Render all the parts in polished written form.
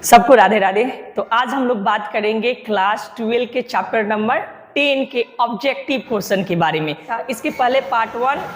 सबको राधे राधे। तो आज हम लोग बात करेंगे क्लास 12 के चैप्टर नंबर 10 के ऑब्जेक्टिव क्वेश्चन के बारे में। इसके पहले पार्ट 1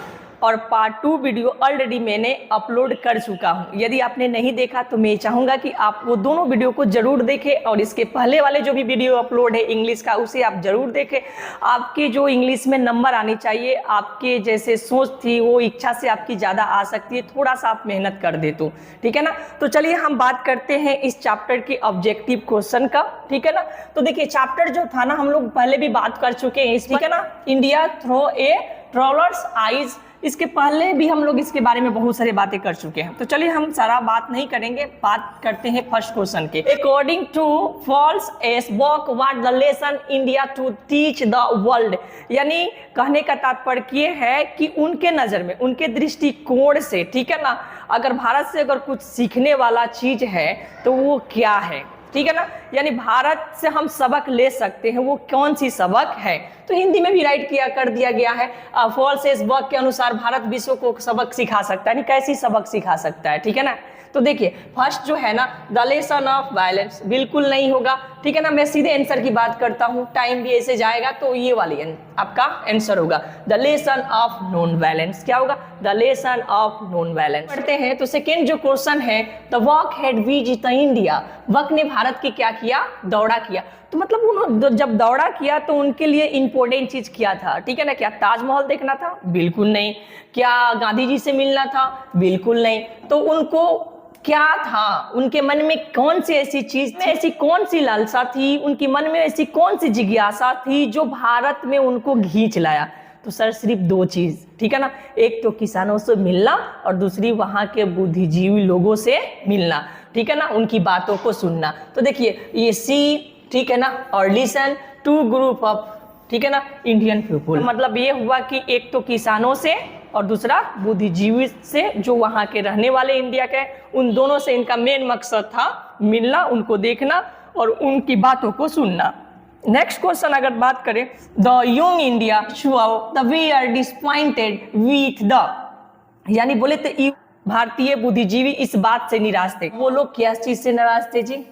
और पार्ट 2 वीडियो ऑलरेडी मैंने अपलोड कर चुका हूं। यदि आपने नहीं देखा तो मैं चाहूँगा कि आप वो दोनों वीडियो को जरूर देखें और इसके पहले वाले जो भी वीडियो अपलोड है इंग्लिश का उसे आप जरूर देखें। आपके जो इंग्लिश में नंबर आने चाहिए, आपके जैसे सोच थी वो इच्छा से आपकी ज़्यादा आ सकती है, थोड़ा सा आप मेहनत कर दे तो ठीक है ना। तो चलिए हम बात करते हैं इस चैप्टर के ऑब्जेक्टिव क्वेश्चन का, ठीक है ना। तो देखिए चैप्टर जो था ना, हम लोग पहले भी बात कर चुके हैं इस, ठीक है ना। India through a travellers eyes, इसके पहले भी हम लोग इसके बारे में बहुत सारी बातें कर चुके हैं। तो चलिए हम सारा बात नहीं करेंगे, बात करते हैं फर्स्ट क्वेश्चन के। According to falls S book what the lesson India to teach the world, यानी कहने का तात्पर्य ये है कि उनके नजर में, उनके दृष्टिकोण से, ठीक है ना, अगर भारत से अगर कुछ सीखने वाला चीज है तो वो क्या है, ठीक है ना। यानी भारत से हम सबक ले सकते हैं, वो कौन सी सबक है। तो हिंदी में भी राइट किया कर दिया गया है। फॉल्स एस बुक के अनुसार भारत विश्व को सबक सिखा सकता है, नहीं कैसी सबक सिखा सकता है, ठीक है ना। तो देखिए फर्स्ट जो है ना, द लेसन ऑफ वायलेंस, बिल्कुल नहीं होगा, ठीक है ना। मैं सीधे आंसर की बात करता हूँ, टाइम भी ऐसे जाएगा, तो ये वाली आपका आंसर होगा the lesson of non violence. क्या होगा? The lesson of non violence. पढ़ते हैं तो सेकेंड जो क्वेश्चन है, द वक हैड विजिट इंडिया, वक ने भारत की क्या किया? दौड़ा किया। तो मतलब उन्होंने जब दौड़ा किया तो उनके लिए इंपॉर्टेंट चीज क्या था, ठीक है ना। क्या ताजमहल देखना था? बिल्कुल नहीं। क्या गांधी जी से मिलना था? बिल्कुल नहीं। तो उनको क्या था, उनके मन में कौन सी ऐसी चीज, ऐसी कौन सी लालसा थी, उनके मन में ऐसी कौन सी जिज्ञासा थी जो भारत में उनको खींच लाया? तो सर सिर्फ दो चीज, ठीक है ना। एक तो किसानों से मिलना और दूसरी वहां के बुद्धिजीवी लोगों से मिलना, ठीक है ना, उनकी बातों को सुनना। तो देखिए ये सी, ठीक है ना, और लिसन टू ग्रुप ऑफ, ठीक है ना, इंडियन पीपुल। मतलब ये हुआ कि एक तो किसानों से और दूसरा बुद्धिजीवी से, जो वहाँ के रहने वाले इंडिया के, उन दोनों से इनका मेन मकसद था मिलना, उनको देखना और उनकी बातों को सुनना। नेक्स्ट क्वेश्चन अगर बात करें, the young India show the we are disappointed with the, यानी बोले तो भारतीय बुद्धिजीवी इस बात से निराश थे। वो लोग क्या चीज से नाराज थे जी?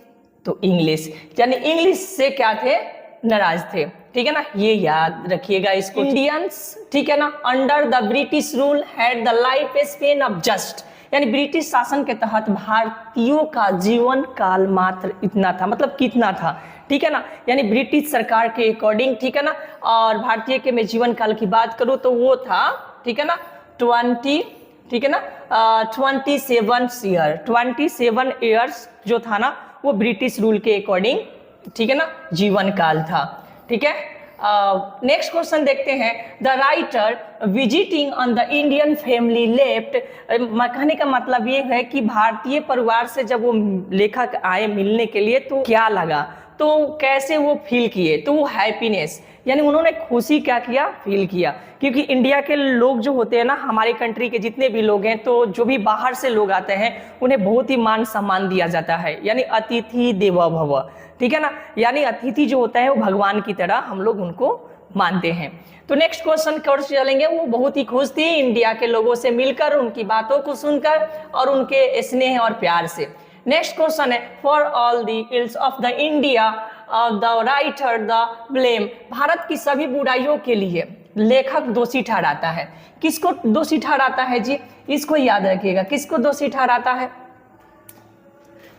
तो इंग्लिश, यानी इंग्लिश से क्या थे? नाराज थे, ठीक है ना। ये याद रखिएगा इसको। इंडियंस, ठीक है ना, under the British rule had the life span of just, यानी ब्रिटिश शासन के तहत भारतीयों का जीवन काल मात्र इतना था। मतलब कितना था, ठीक है ना, यानी ब्रिटिश सरकार के अकॉर्डिंग, ठीक है ना। और भारतीय के मैं जीवन काल की बात करूं तो वो था, ठीक है ना, 20, ठीक है ना, 27 ईयर्स जो था ना, वो ब्रिटिश रूल के अकॉर्डिंग, ठीक है ना, जीवन काल था, ठीक है। नेक्स्ट क्वेश्चन देखते हैं, the writer visiting on the Indian family left, कहने का मतलब ये है कि भारतीय परिवार से जब वो लेखक आए मिलने के लिए तो क्या लगा, तो कैसे वो फील किए? तो वो हैप्पीनेस, यानी उन्होंने खुशी क्या किया? फील किया। क्योंकि इंडिया के लोग जो होते हैं ना, हमारे कंट्री के जितने भी लोग हैं, तो जो भी बाहर से लोग आते हैं उन्हें बहुत ही मान सम्मान दिया जाता है, यानी अतिथि देवो भव, ठीक है ना। यानी अतिथि जो होता है वो भगवान की तरह हम लोग उनको मानते हैं। तो नेक्स्ट क्वेश्चन कर चलेंगे। वो बहुत ही खुश थी इंडिया के लोगों से मिलकर, उनकी बातों को सुनकर और उनके स्नेह और प्यार से। नेक्स्ट क्वेश्चन है, for all the ills of the India the writer the blame, Bharat की सभी बुराइयों के लिए लेखक दोषी ठहराता है। किसको दोषी ठहराता है जी? इसको याद रखिएगा, किसको दोषी ठहराता है,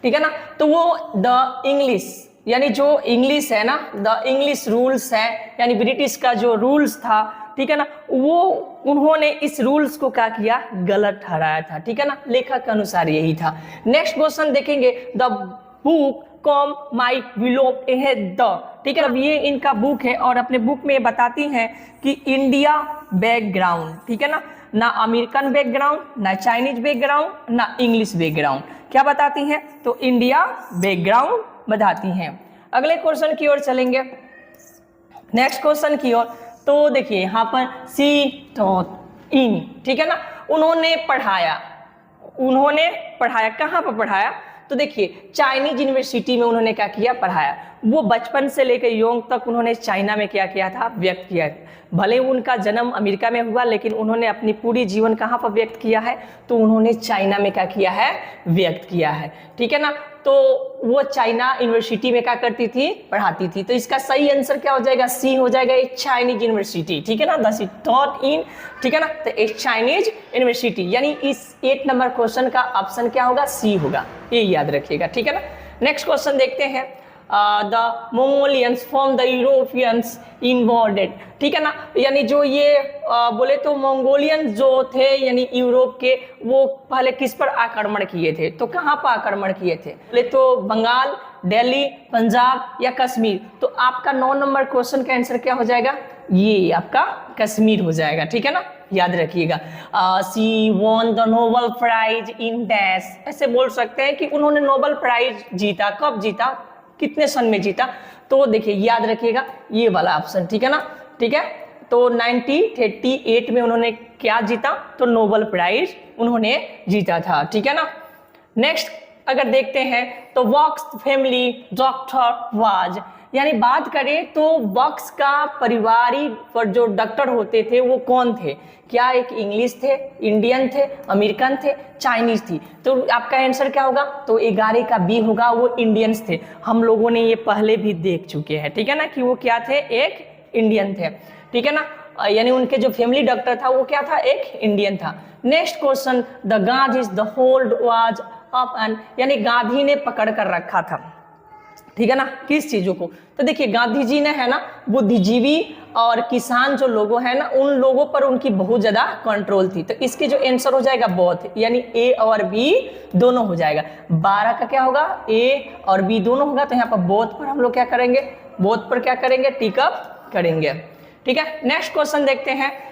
ठीक है ना। तो वो द इंग्लिश, यानी जो इंग्लिश है ना, द इंग्लिश रूल्स है, यानी ब्रिटिश का जो रूल्स था, ठीक है ना, वो उन्होंने इस रूल्स को क्या किया? गलत ठहराया था, ठीक है ना। लेखक के अनुसार यही था। नेक्स्ट क्वेश्चन देखेंगे, the book com my willow the, ठीक है। अब ये इनका बुक है और अपने बुक में बताती हैं कि इंडिया बैकग्राउंड, ठीक है ना अमेरिकन बैकग्राउंड, ना चाइनीज बैकग्राउंड, ना इंग्लिश बैकग्राउंड, क्या बताती हैं? तो इंडिया बैकग्राउंड बताती हैं। अगले क्वेश्चन की ओर चलेंगे, नेक्स्ट क्वेश्चन की ओर। तो देखिए यहाँ पर सी टॉट इन, ठीक है ना, उन्होंने पढ़ाया कहाँ पर पढ़ाया? तो देखिए चाइनीज यूनिवर्सिटी में उन्होंने क्या किया? पढ़ाया। वो बचपन से लेकर यौंग तक उन्होंने चाइना में क्या किया था? व्यक्त किया। भले उनका जन्म अमेरिका में हुआ, लेकिन उन्होंने अपनी पूरी जीवन कहाँ पर व्यक्त किया है? तो उन्होंने चाइना में क्या किया है? व्यक्त किया है, ठीक है ना। तो वो चाइना यूनिवर्सिटी में क्या करती थी, पढ़ाती थी। तो इसका सही आंसर क्या हो जाएगा, सी हो जाएगा, एक चाइनीज यूनिवर्सिटी, ठीक है ना, दस टॉट इन, ठीक है ना, तो एक चाइनीज यूनिवर्सिटी, यानी इस 8 नंबर क्वेश्चन का ऑप्शन क्या होगा, सी होगा, ये याद रखिएगा, ठीक है ना। नेक्स्ट क्वेश्चन देखते हैं, the Mongolians from the Europeans invaded, ठीक है ना, यानी जो ये बोले तो मंगोलियन जो थे यानी यूरोप के, वो पहले किस पर आक्रमण किए थे, तो कहाँ पर आक्रमण किए थे, बोले तो बंगाल, दिल्ली, पंजाब या कश्मीर। तो आपका 9 नंबर क्वेश्चन का आंसर क्या हो जाएगा, ये आपका कश्मीर हो जाएगा, ठीक है ना, याद रखिएगा। C won the Nobel prize in dash, ऐसे बोल सकते हैं कि उन्होंने नोबेल प्राइज जीता, कब जीता, कितने सन में जीता, तो देखिए याद रखिएगा ये वाला ऑप्शन, ठीक है ना, ठीक है। तो 1938 में उन्होंने क्या जीता, तो नोबेल प्राइज उन्होंने जीता था, ठीक है ना। नेक्स्ट अगर देखते हैं तो वॉक्स फैमिली डॉक्टर वाज, यानी बात करें तो वॉक्स का पारिवारिक पर जो डॉक्टर होते थे वो कौन थे, क्या एक इंग्लिश थे, इंडियन थे, अमेरिकन थे, चाइनीज थी। तो आपका आंसर क्या होगा, तो 11 का बी होगा, वो इंडियंस थे। हम लोगों ने ये पहले भी देख चुके हैं, ठीक है ना, कि वो क्या थे, एक इंडियन थे, ठीक है ना, यानी उनके जो फैमिली डॉक्टर था वो क्या था, एक इंडियन था। Next question, the Gandhi's the hold was up and, यानी गांधी ने पकड़ कर रखा था, ठीक है ना, किस चीजों को, तो देखिए गांधी जी ने है ना बुद्धिजीवी और किसान जो लोगों हैं ना, उन लोगों पर उनकी बहुत ज्यादा कंट्रोल थी। तो इसके जो आंसर हो जाएगा बोथ, यानी ए और बी दोनों हो जाएगा। 12 का क्या होगा, ए और बी दोनों होगा, तो यहाँ पर बोथ पर हम लोग क्या करेंगे, बोथ पर क्या करेंगे, टिक अप करेंगे, ठीक है। नेक्स्ट क्वेश्चन देखते हैं,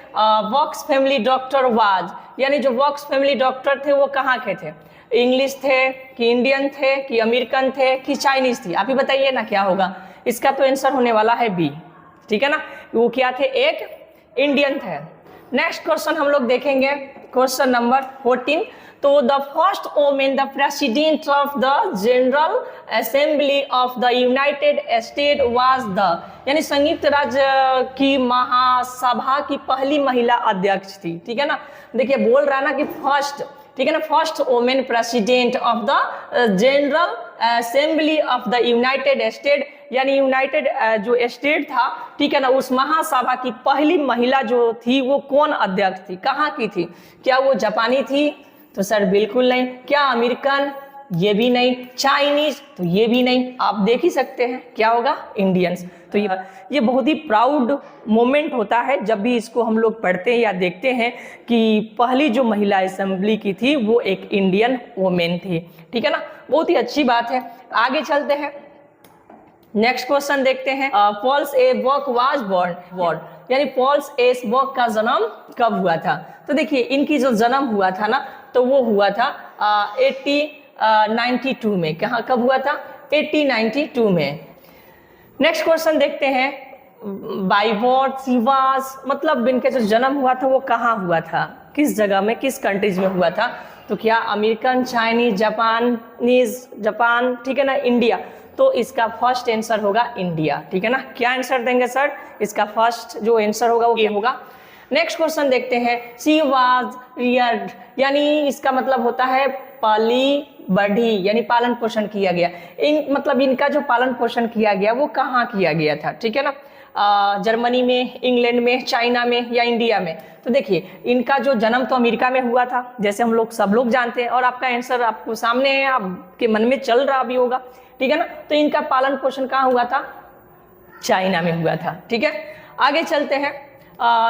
वॉक्स फैमिली डॉक्टर वाज, यानी जो वॉक्स फैमिली डॉक्टर थे वो कहाँ के थे, इंग्लिश थे कि इंडियन थे कि अमेरिकन थे कि चाइनीज थी, आप ही बताइए ना क्या होगा। इसका तो आंसर होने वाला है बी, ठीक है ना, वो क्या थे, एक इंडियन थे। नेक्स्ट क्वेश्चन हम लोग देखेंगे, क्वेश्चन नंबर 14, तो the first women the president of the general assembly of the United state was the, यानी संयुक्त राज्य की महासभा की पहली महिला अध्यक्ष थी, ठीक है ना। देखिए बोल रहा है ना कि फर्स्ट, ठीक है ना, first women president of the general assembly of the United state, यानी यूनाइटेड जो स्टेट था, ठीक है ना, उस महासभा की पहली महिला जो थी वो कौन अध्यक्ष थी, कहाँ की थी, क्या वो जापानी थी, तो सर बिल्कुल नहीं, क्या अमेरिकन, ये भी नहीं, चाइनीज, तो ये भी नहीं, आप देख ही सकते हैं क्या होगा, इंडियंस। तो ये बहुत ही प्राउड मोमेंट होता है जब भी इसको हम लोग पढ़ते हैं या देखते हैं कि पहली जो महिला असेंबली की थी वो एक इंडियन वोमेन थी, ठीक है ना, बहुत ही अच्छी बात है। आगे चलते हैं, नेक्स्ट क्वेश्चन देखते हैं, पॉल्स ए बॉक वाज बोर्न, यानी पॉल्स ए बॉक का जन्म कब हुआ था, तो देखिए इनकी जो जन्म हुआ था ना, तो वो हुआ था 1892 में, कहाँ कब हुआ था, 1892 में। नेक्स्ट क्वेश्चन देखते हैं, बाय व्हाट शी वाज, मतलब इनका जो जन्म हुआ था वो कहाँ हुआ था, किस जगह में, किस कंट्रीज में हुआ था, तो क्या अमेरिकन, चाइनीज, जापान, ठीक है ना, इंडिया, तो इसका फर्स्ट आंसर होगा इंडिया, ठीक है ना। क्या आंसर देंगे सर, इसका फर्स्ट जो आंसर होगा वो ये होगा। नेक्स्ट क्वेश्चन देखते हैं, शी वाज रियर्ड, यानी इसका मतलब होता है पाली बढ़ी, यानी पालन पोषण किया गया, मतलब इनका जो पालन पोषण किया गया वो कहाँ किया गया था, ठीक है ना, जर्मनी में, इंग्लैंड में, चाइना में या इंडिया में। तो देखिए इनका जो जन्म तो अमेरिका में हुआ था, जैसे हम लोग सब लोग जानते हैं, और आपका आंसर आपको सामने है, आपके मन में चल रहा भी होगा, ठीक है ना। तो इनका पालन पोषण कहाँ हुआ था, चाइना में हुआ था, ठीक है। आगे चलते हैं,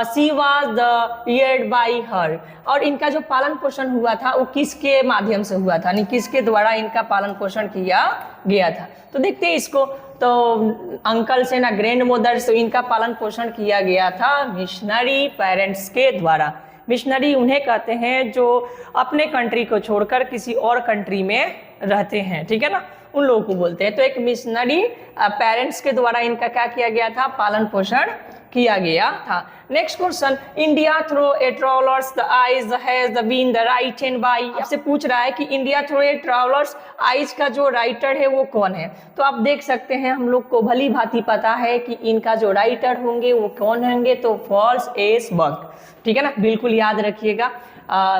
she was the Rudyard bye हर, और इनका जो पालन पोषण हुआ था वो किसके माध्यम से हुआ था, यानी किसके द्वारा इनका पालन पोषण किया गया था। तो देखते हैं इसको, तो अंकल से ना ग्रैंड मदर से इनका पालन पोषण किया गया था मिशनरी पेरेंट्स के द्वारा। मिशनरी उन्हें कहते हैं जो अपने कंट्री को छोड़कर किसी और कंट्री में रहते हैं, ठीक है ना, उन लोगों को बोलते हैं। तो एक मिशनरी पेरेंट्स के द्वारा इनका क्या किया गया था, पालन पोषण किया गया था। Next question, India through a travellers the eyes has been the right hand by, आपसे पूछ रहा है कि India through a travellers eyes का जो राइटर है वो कौन है। तो आप देख सकते हैं हम लोग को भली भांति पता है कि इनका जो राइटर होंगे वो कौन होंगे, तो फॉल्स एस बर्ग, ठीक है ना, बिल्कुल याद रखिएगा।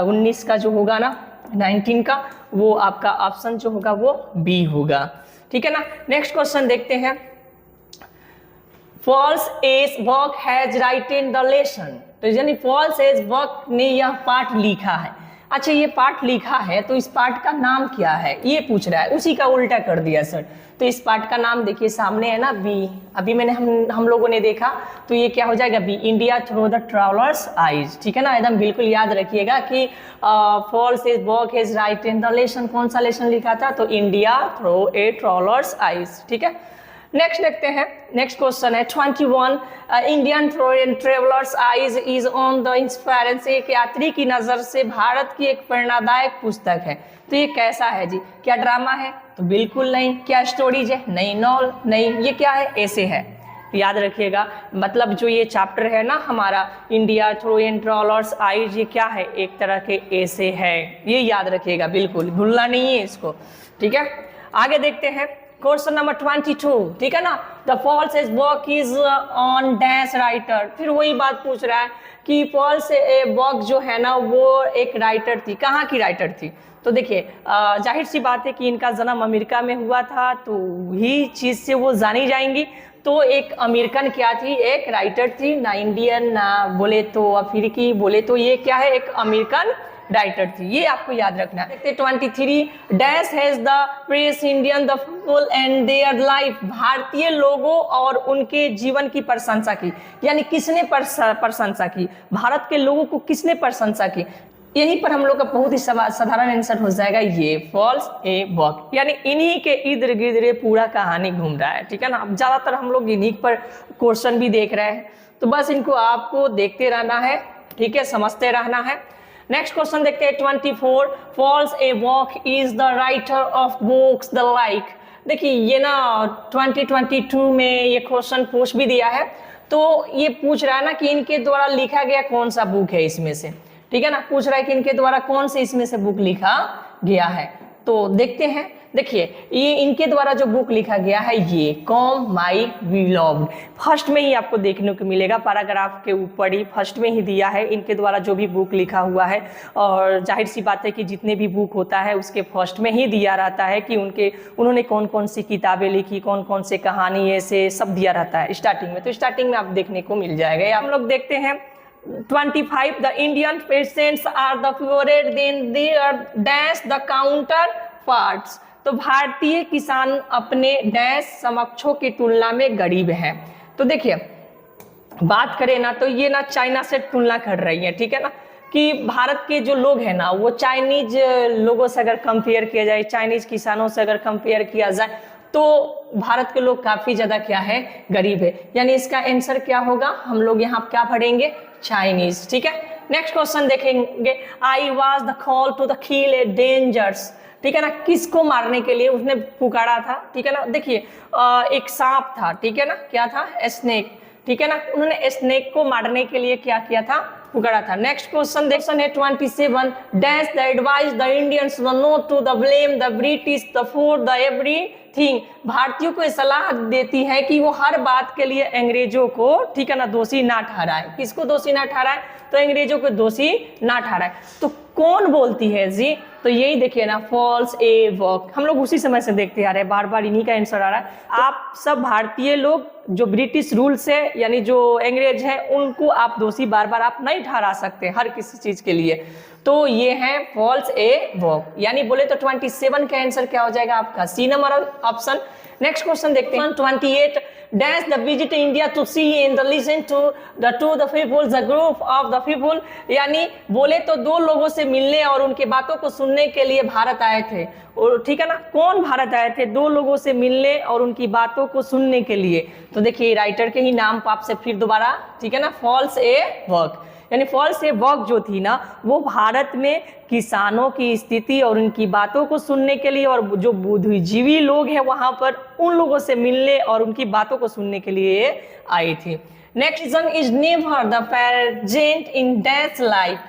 19 का जो होगा ना 19 का, वो आपका ऑप्शन जो होगा वो बी होगा, ठीक है ना। नेक्स्ट क्वेश्चन देखते हैं, falls as work has written the lesson, तो यानी फॉल्स एज वर्क ने यह पाठ लिखा है। अच्छा, ये पाठ लिखा है तो इस पाठ का नाम क्या है, ये पूछ रहा है, उसी का उल्टा कर दिया सर। तो इस पाठ का नाम देखिए सामने है ना, बी, अभी मैंने हम लोगों ने देखा, तो ये क्या हो जाएगा, B, India through the travellers eyes, ठीक है ना। एकदम बिल्कुल याद रखिएगा कि falls as work has written the lesson, कौन सा लेसन लिखा था, तो India through a travellers eyes, ठीक है। नेक्स्ट देखते हैं, नेक्स्ट क्वेश्चन है 21, Indian travellers eyes is on the inspirations, एक यात्री की नज़र से भारत की एक प्रेरणादायक पुस्तक है। तो ये कैसा है जी, क्या ड्रामा है, तो बिल्कुल नहीं। क्या स्टोरीज है, नहीं। नॉवल नहीं। ये क्या है, ऐसे है। याद रखिएगा, मतलब जो ये चैप्टर है ना हमारा इंडिया थ्रू इन ट्रैवलर्स आइज, ये क्या है, एक तरह के ऐसे है, ये याद रखिएगा, बिल्कुल भूलना नहीं है इसको, ठीक है। आगे देखते हैं क्वेश्चन नंबर 22, ठीक है ना, the falls as work is on dash writer, फिर वही बात पूछ रहा है कि फॉल्स वर्क जो है ना वो एक राइटर थी, कहाँ की राइटर थी। तो देखिए जाहिर सी बात है कि इनका जन्म अमेरिका में हुआ था, तो वही चीज़ से वो जानी जाएंगी। तो एक अमेरिकन क्या थी, एक राइटर थी, ना इंडियन ना बोले तो अफ्रीकी, बोले तो ये क्या है, एक अमेरिकन राइटर थी, ये आपको याद रखना है। देखते 23, dash has the press Indian the people and their life, भारतीय लोगों और उनके जीवन की प्रशंसा की, यानी किसने प्रशंसा की, भारत के लोगों को किसने प्रशंसा की। यहीं पर हम लोग का बहुत ही साधारण आंसर हो जाएगा, ये फॉल्स ए वर्क, यानी इन्हीं के इर्द गिर्द पूरा कहानी घूम रहा है, ठीक है ना। अब ज्यादातर हम लोग इन्हीं पर क्वेश्चन भी देख रहे हैं, तो बस इनको आपको देखते रहना है, ठीक है, समझते रहना है। नेक्स्ट क्वेश्चन देखते हैं 24, falls a work is the writer of books the like. देखिए ये ना 2022 में ये क्वेश्चन पूछ भी दिया है, तो ये पूछ रहा है ना कि इनके द्वारा लिखा गया कौन सा बुक है इसमें से, ठीक है ना, पूछ रहा है कि इनके द्वारा कौन से इसमें से बुक लिखा गया है। तो देखते हैं, देखिए ये इनके द्वारा जो बुक लिखा गया है, ये कॉम माई बिलोव्ड, फर्स्ट में ही आपको देखने को मिलेगा, पैराग्राफ के ऊपर ही फर्स्ट में ही दिया है इनके द्वारा जो भी बुक लिखा हुआ है। और जाहिर सी बात है कि जितने भी बुक होता है उसके फर्स्ट में ही दिया रहता है कि उन्होंने कौन कौन सी किताबें लिखी, कौन कौन से कहानी, ऐसे सब दिया रहता है स्टार्टिंग में, तो स्टार्टिंग में आप देखने को मिल जाएगा। हम लोग देखते हैं 25, the Indian peasants are the poorest than they are dash the counterparts पार्ट्स, तो भारतीय किसान अपने डैश समकक्षों की तुलना में गरीब हैं। तो देखिए बात करें ना तो ये ना चाइना से तुलना कर रही है, ठीक है ना, कि भारत के जो लोग हैं ना वो चाइनीज लोगों से अगर कंपेयर किया जाए, चाइनीज किसानों से अगर कंपेयर किया जाए, तो भारत के लोग काफी ज्यादा क्या है, गरीब है, यानी इसका आंसर क्या होगा, हम लोग यहाँ क्या पढ़ेंगे, चाइनीज, ठीक है। नेक्स्ट क्वेश्चन देखेंगे, I was the call to the kill a dangers, ठीक है ना, किसको मारने के लिए उसने पुकारा था, ठीक है ना। देखिए एक सांप था, ठीक है ना, क्या था, स्नेक, ठीक है ना, उन्होंने स्नेक को मारने के लिए क्या किया था, पुकारा था। नेक्स्ट क्वेश्चन देखते हैं 27, dash the advice the Indians not to the blame the British the for the everything, भारतीयों को सलाह देती है कि वो हर बात के लिए अंग्रेजों को, ठीक है ना, दोषी ना ठहराए। किसको दोषी ना ठहराए, तो अंग्रेजों को दोषी ना ठहराए। तो कौन बोलती है जी, तो यही देखिए ना, फॉल्स ए वर्क, हम लोग उसी समय से देखते आ रहे हैं, बार बार इन्हीं का आंसर आ रहा है। आप सब भारतीय लोग जो ब्रिटिश रूल से, यानी जो अंग्रेज है, उनको आप दोषी बार बार आप नहीं ठहरा सकते हर किसी चीज के लिए। तो ये है फॉल्स ए वर्क, यानी बोले तो 27 का आंसर क्या हो जाएगा आपका, C number option. Next question देखते हैं 28, dash the visit India to see and the listen to the people the group of the people, यानी बोले तो दो लोगों से मिलने और उनके बातों को सुनने के लिए भारत आए थे, और ठीक है ना, कौन भारत आए थे, दो लोगों से मिलने और उनकी बातों को सुनने के लिए। तो देखिए राइटर के ही नाम पर आपसे फिर दोबारा, ठीक है ना, फॉल्स ए वर्क, यानी फॉल्स ए वर्क जो थी ना वो भारत में किसानों की स्थिति और उनकी बातों को सुनने के लिए, और जो बुद्धिजीवी लोग हैं वहां पर उन लोगों से मिलने और उनकी बातों को सुनने के लिए आई थी। Next is never the present in dash life,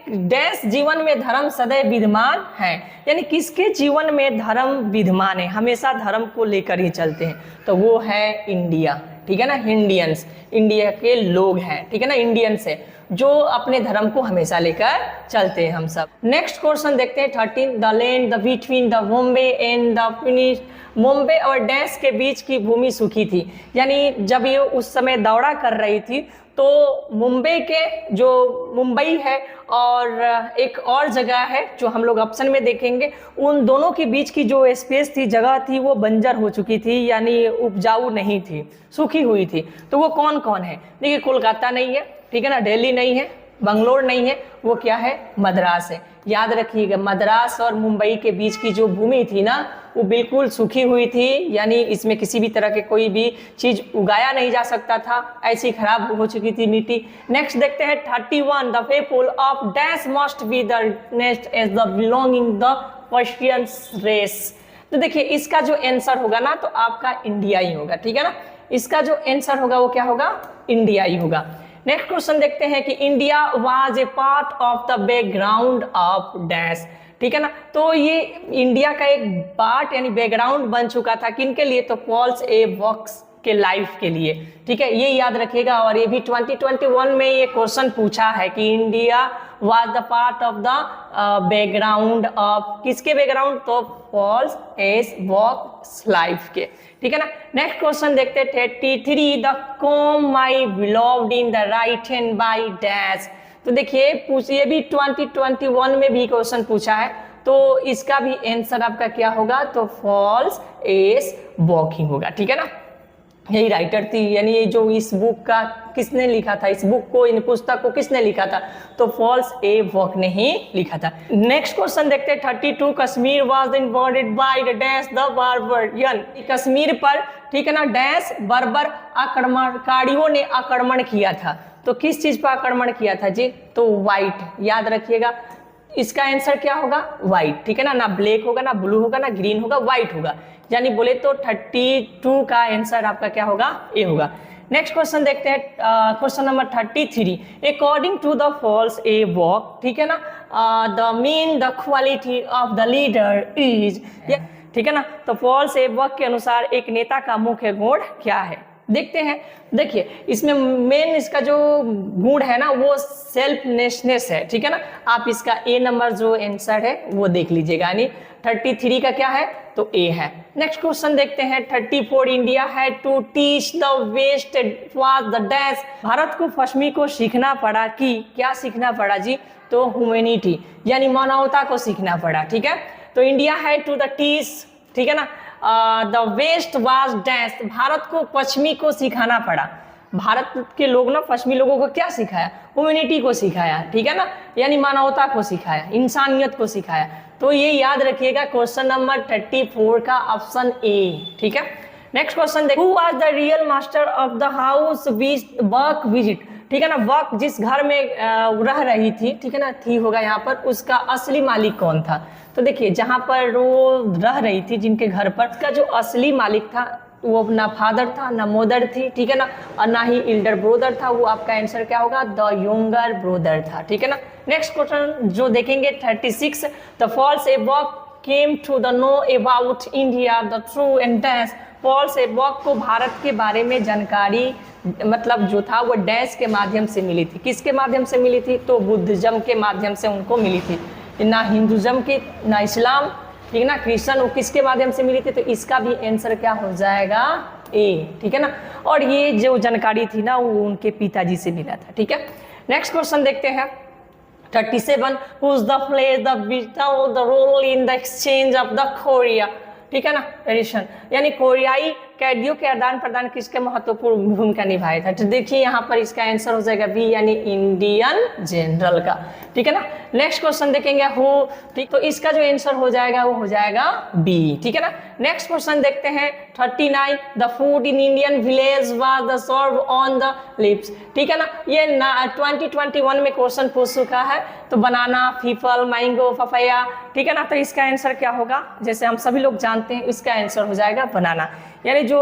dash जीवन में धर्म सदैव विद्यमान है, यानी किसके जीवन में धर्म विद्यमान है, हमेशा धर्म को लेकर ही चलते हैं, तो वो है इंडिया, ठीक है ना, इंडियंस, इंडिया के लोग हैं, ठीक है ना, इंडियंस है। जो अपने धर्म को हमेशा लेकर चलते हैं हम सब। नेक्स्ट क्वेश्चन देखते हैं 13, the land the between the Bombay and the finish. Mumbai और डैश के बीच की भूमि सूखी थी, यानी जब ये उस समय दौड़ा कर रही थी तो मुंबई के जो मुंबई है और एक और जगह है जो हम लोग ऑप्शन में देखेंगे, उन दोनों के बीच की जो स्पेस थी, जगह थी, वो बंजर हो चुकी थी, यानी उपजाऊ नहीं थी, सूखी हुई थी। तो वो कौन कौन है? देखिए, कोलकाता नहीं है, ठीक है ना, दिल्ली नहीं है, बंगलोर नहीं है, वो क्या है? मद्रास है। याद रखिएगा, मद्रास और मुंबई के बीच की जो भूमि थी ना, वो बिल्कुल सूखी हुई थी, यानी इसमें किसी भी तरह के कोई भी चीज उगाया नहीं जा सकता था, ऐसी खराब हो चुकी थी मिट्टी। नेक्स्ट देखते हैं 31, the people of dash must be the next as the belonging the Persian race. तो देखिए, इसका जो आंसर होगा ना, तो आपका इंडिया ही होगा, ठीक है ना। इसका जो आंसर होगा वो क्या होगा? इंडिया ही होगा। नेक्स्ट क्वेश्चन देखते हैं कि India was a part of the background of dash, ठीक है ना। तो ये इंडिया का एक पार्ट यानी बैकग्राउंड बन चुका था, किन के लिए? तो पॉल्स ए बॉक्स के लाइफ के लिए, ठीक है, ये याद रखिएगा। और ये भी 2021 में ये क्वेश्चन पूछा है कि India was the part of the background of, किसके बैकग्राउंड? तो पॉल्स ए बॉक्स लाइफ के, ठीक है ना। नेक्स्ट क्वेश्चन देखते हैं 33, the calm my beloved in the right hand by dash. तो देखिए, ये भी 2021 में भी क्वेश्चन पूछा है, तो इसका भी आंसर आपका क्या होगा? तो फॉल्स एस वॉकिंग होगा, ठीक है ना। यही राइटर थी, यानी ये जो इस बुक का किसने लिखा था, इस बुक को, इन पुस्तक को किसने लिखा था? तो फॉल्स ए वॉक ने ही लिखा था। नेक्स्ट क्वेश्चन देखते हैं 32, Kashmir was invaded by the dash the barbarian. Kashmir पर, ठीक है ना, डैश बर्बर आक्रमणकारियों ने आक्रमण किया था। तो किस चीज पर आक्रमण किया था जी? तो व्हाइट, याद रखिएगा। इसका आंसर क्या होगा? व्हाइट, ठीक है ना। ना ब्लैक होगा, ना ब्लू होगा, ना ग्रीन होगा, व्हाइट होगा। यानी बोले तो 32 का आंसर आपका क्या होगा? ए होगा। नेक्स्ट क्वेश्चन देखते हैं question number 33, according to the falls a walk, ठीक है ना, the mean the quality of the leader is, ठीक है ना। तो फॉल्स ए वॉक के अनुसार एक नेता का मुख्य गुण क्या है? देखते हैं। देखिए, इसमें मेन इसका जो गुण है ना, वो सेल्फनेसनेस है, ठीक है ना। आप इसका ए नंबर जो आंसर है वो देख लीजिएगा, यानी 33 का क्या है? तो ए है। नेक्स्ट क्वेश्चन देखते हैं 34, India had to teach the west was the dash. Bharat को पश्चिमी को सीखना पड़ा कि, क्या सीखना पड़ा जी? तो ह्यूमैनिटी, यानी मानवता को सीखना पड़ा, ठीक है। तो India had to the teach, ठीक है ना, the west was dash, Bharat को पश्चिमी को सिखाना पड़ा। भारत के लोग ना पश्चिमी लोगों को क्या सिखाया? ह्यूमैनिटी को सिखाया, ठीक है ना, यानी मानवता को सिखाया, इंसानियत को सिखाया। तो ये याद रखिएगा, क्वेश्चन नंबर 34 का ऑप्शन ए, ठीक है। नेक्स्ट क्वेश्चन देखो, who was the real master of the house work visit, ठीक है ना। वर्क जिस घर में रह रही थी, ठीक है ना, थी होगा यहाँ पर, उसका असली मालिक कौन था? तो देखिए, जहाँ पर वो रह रही थी, जिनके घर पर, उसका जो असली मालिक था वो ना फादर था, ना मदर थी, ठीक है ना, और ना ही एल्डर ब्रदर था। वो आपका आंसर क्या होगा? द यंगर ब्रदर था, ठीक है ना। नेक्स्ट क्वेश्चन जो देखेंगे 36, the falls epoch came to the know about India the true and dash. Falls epoch को भारत के बारे में जानकारी मतलब जो था वो डैश के माध्यम से मिली थी। किसके माध्यम से मिली थी? तो बुद्धिज्म के माध्यम से उनको मिली थी, ना हिंदुज्म की, ना इस्लाम, ठीक है ना, क्रिश्चियन, वो किसके माध्यम से मिली थी? तो इसका भी आंसर क्या हो जाएगा? ए, ठीक है ना। और ये जो जानकारी थी ना, वो उनके पिताजी से मिला था, ठीक है। नेक्स्ट क्वेश्चन देखते हैं 37, who's the plays the role in the exchange of the Korea, ठीक है ना, एडिशन, यानी कोरियाई कैदियों के आदान प्रदान किसके महत्वपूर्ण भूमिका निभाया था? तो देखिए, यहाँ पर इसका आंसर हो जाएगा बी, यानी इंडियन जनरल का, ठीक है ना। नेक्स्ट क्वेश्चन देखेंगे हु, ठीक, तो इसका जो आंसर हो जाएगा वो हो जाएगा बी, ठीक है ना। नेक्स्ट क्वेश्चन देखते हैं 39, the food in Indian village was the serve on the lips, ठीक है ना। ये 2021 में क्वेश्चन पूछ चुका है। तो बनाना, पीपल, मैंगो, पपाया, ठीक है ना। तो इसका आंसर क्या होगा? जैसे हम सभी लोग जानते हैं, इसका आंसर हो जाएगा बनाना, यानी जो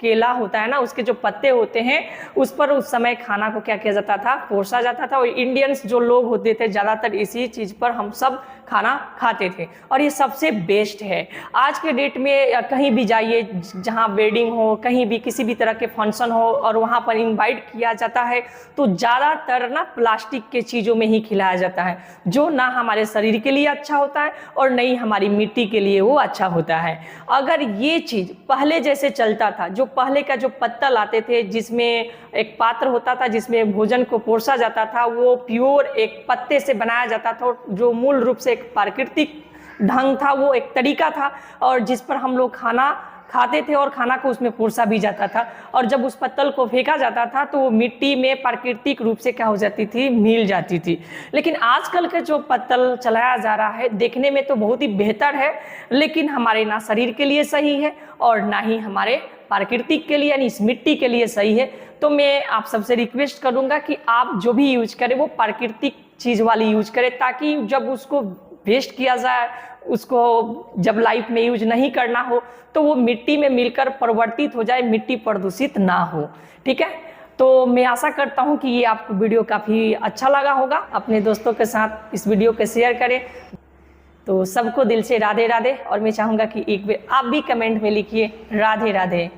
केला होता है ना, उसके जो पत्ते होते हैं उस पर उस समय खाना को क्या किया जाता था, परोसा जाता था। और इंडियंस जो लोग होते थे ज़्यादातर इसी चीज़ पर हम सब खाना खाते थे और ये सबसे बेस्ट है। आज के डेट में कहीं भी जाइए, जहाँ वेडिंग हो, कहीं भी किसी भी तरह के फंक्शन हो और वहाँ पर इनवाइट किया जाता है तो ज़्यादातर ना प्लास्टिक के चीज़ों में ही खिलाया जाता है, जो ना हमारे शरीर के लिए अच्छा होता है और नहीं हमारी मिट्टी के लिए वो अच्छा होता है। अगर ये चीज़ पहले जैसे चलता था, जो पहले का जो पत्तल आते थे जिसमें एक पात्र होता था जिसमें भोजन को परोसा जाता था, वो प्योर एक पत्ते से बनाया जाता था, जो मूल रूप से एक प्राकृतिक ढंग था, वो एक तरीका था और जिस पर हम लोग खाना खाते थे और खाना को उसमें परोसा भी जाता था। और जब उस पत्तल को फेंका जाता था तो वो मिट्टी में प्राकृतिक रूप से क्या हो जाती थी, मिल जाती थी। लेकिन आजकल के जो पत्तल चलाया जा रहा है देखने में तो बहुत ही बेहतर है, लेकिन हमारे ना शरीर के लिए सही है और ना ही हमारे प्राकृतिक के लिए यानी इस मिट्टी के लिए सही है। तो मैं आप सबसे रिक्वेस्ट करूंगा कि आप जो भी यूज करें वो प्राकृतिक चीज़ वाली यूज करें, ताकि जब उसको वेस्ट किया जाए, उसको जब लाइफ में यूज नहीं करना हो तो वो मिट्टी में मिलकर परिवर्तित हो जाए, मिट्टी प्रदूषित ना हो। ठीक है, तो मैं आशा करता हूँ कि ये आपको वीडियो काफ़ी अच्छा लगा होगा। अपने दोस्तों के साथ इस वीडियो को शेयर करें। तो सबको दिल से राधे राधे। और मैं चाहूँगा कि एक बार आप भी कमेंट में लिखिए राधे राधे।